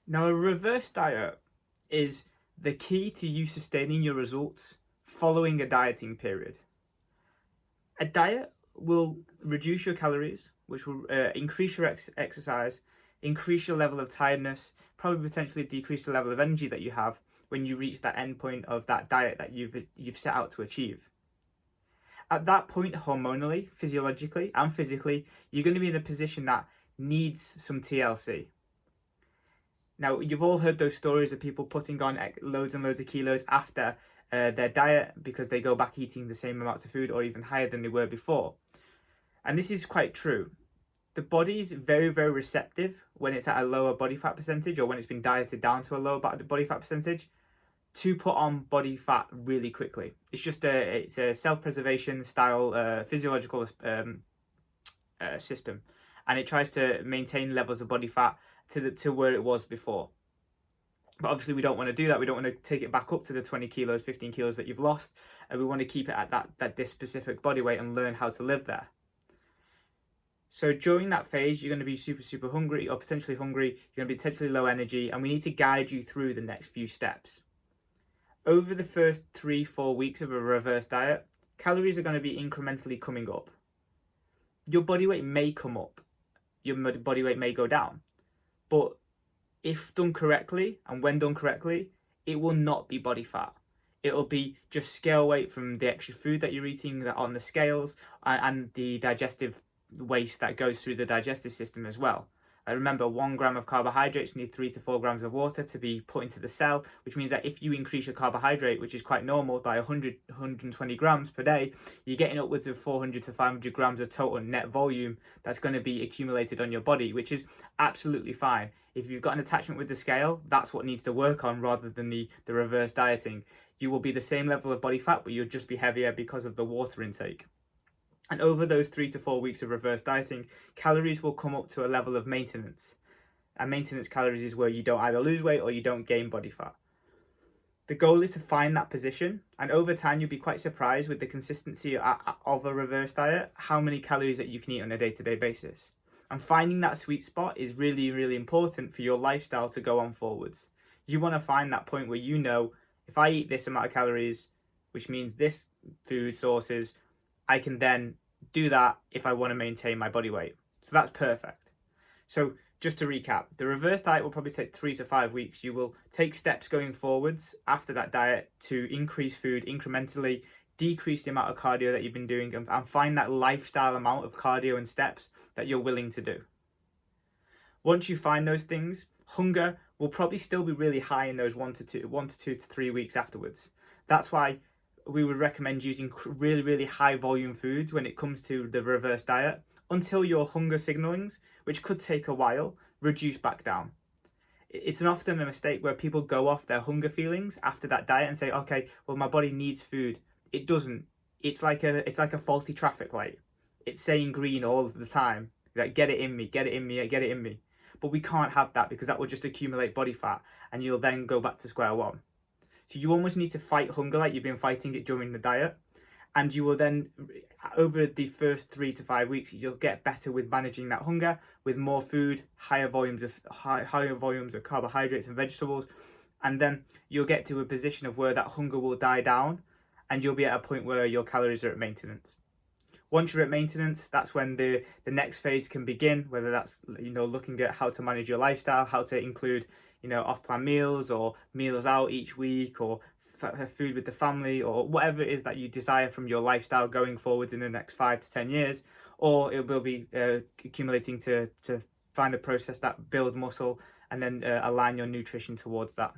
Now, a reverse diet is the key to you sustaining your results following a dieting period. A diet will reduce your calories, which will increase your exercise, increase your level of tiredness, probably potentially decrease the level of energy that you have when you reach that end point of that diet that you've set out to achieve. At that point, hormonally, physiologically, and physically, you're going to be in a position that needs some TLC. Now, you've all heard those stories of people putting on loads and loads of kilos after their diet because they go back eating the same amounts of food or even higher than they were before. And this is quite true. The body is very, very receptive when it's at a lower body fat percentage or when it's been dieted down to a lower body fat percentage to put on body fat really quickly. It's a self-preservation style physiological system, and it tries to maintain levels of body fat to where it was before. But obviously we don't want to do that. We don't want to take it back up to the 20 kilos, 15 kilos that you've lost, and we want to keep it at this specific body weight and learn how to live there. So during that phase, you're going to be super, super hungry or potentially hungry. You're going to be potentially low energy, and we need to guide you through the next few steps. Over the first 3-4 weeks of a reverse diet, calories are going to be incrementally coming up. Your body weight may come up, your body weight may go down, but if done correctly and when done correctly, it will not be body fat. It'll be just scale weight from the extra food that you're eating that on the scales and the digestive waste that goes through the digestive system as well. Remember, 1 gram of carbohydrates need 3 to 4 grams of water to be put into the cell, which means that if you increase your carbohydrate, which is quite normal, by 120 grams per day, you're getting upwards of 400 to 500 grams of total net volume that's going to be accumulated on your body, which is absolutely fine. If you've got an attachment with the scale, that's what needs to work on rather than the reverse dieting. You will be the same level of body fat, but you'll just be heavier because of the water intake. And over those 3 to 4 weeks of reverse dieting, calories will come up to a level of maintenance. And maintenance calories is where you don't either lose weight or you don't gain body fat. The goal is to find that position, and over time you'll be quite surprised with the consistency of a reverse diet, how many calories that you can eat on a day-to-day basis. And finding that sweet spot is really, really important for your lifestyle to go on forwards. You want to find that point where you know, if I eat this amount of calories, which means this food sources, I can then do that if I want to maintain my body weight. So that's perfect. So just to recap, the reverse diet will probably take 3 to 5 weeks. You will take steps going forwards after that diet to increase food incrementally, decrease the amount of cardio that you've been doing, and find that lifestyle amount of cardio and steps that you're willing to do. Once you find those things, hunger will probably still be really high in those 1 to 2 to 3 weeks afterwards. That's why we would recommend using really, really high volume foods when it comes to the reverse diet until your hunger signalings, which could take a while, reduce back down. It's often a mistake where people go off their hunger feelings after that diet and say, okay, well, my body needs food. It doesn't. It's like a faulty traffic light. It's saying green all of the time. Like, get it in me, get it in me, get it in me. But we can't have that because that will just accumulate body fat and you'll then go back to square one. So you almost need to fight hunger like you've been fighting it during the diet. And you will then, over the first 3 to 5 weeks, you'll get better with managing that hunger with more food, higher volumes of carbohydrates and vegetables. And then you'll get to a position of where that hunger will die down and you'll be at a point where your calories are at maintenance. Once you're at maintenance, that's when the next phase can begin, whether that's, looking at how to manage your lifestyle, how to include, off-plan meals or meals out each week or food with the family or whatever it is that you desire from your lifestyle going forward in the next 5 to 10 years, or it will be accumulating to find a process that builds muscle and then align your nutrition towards that.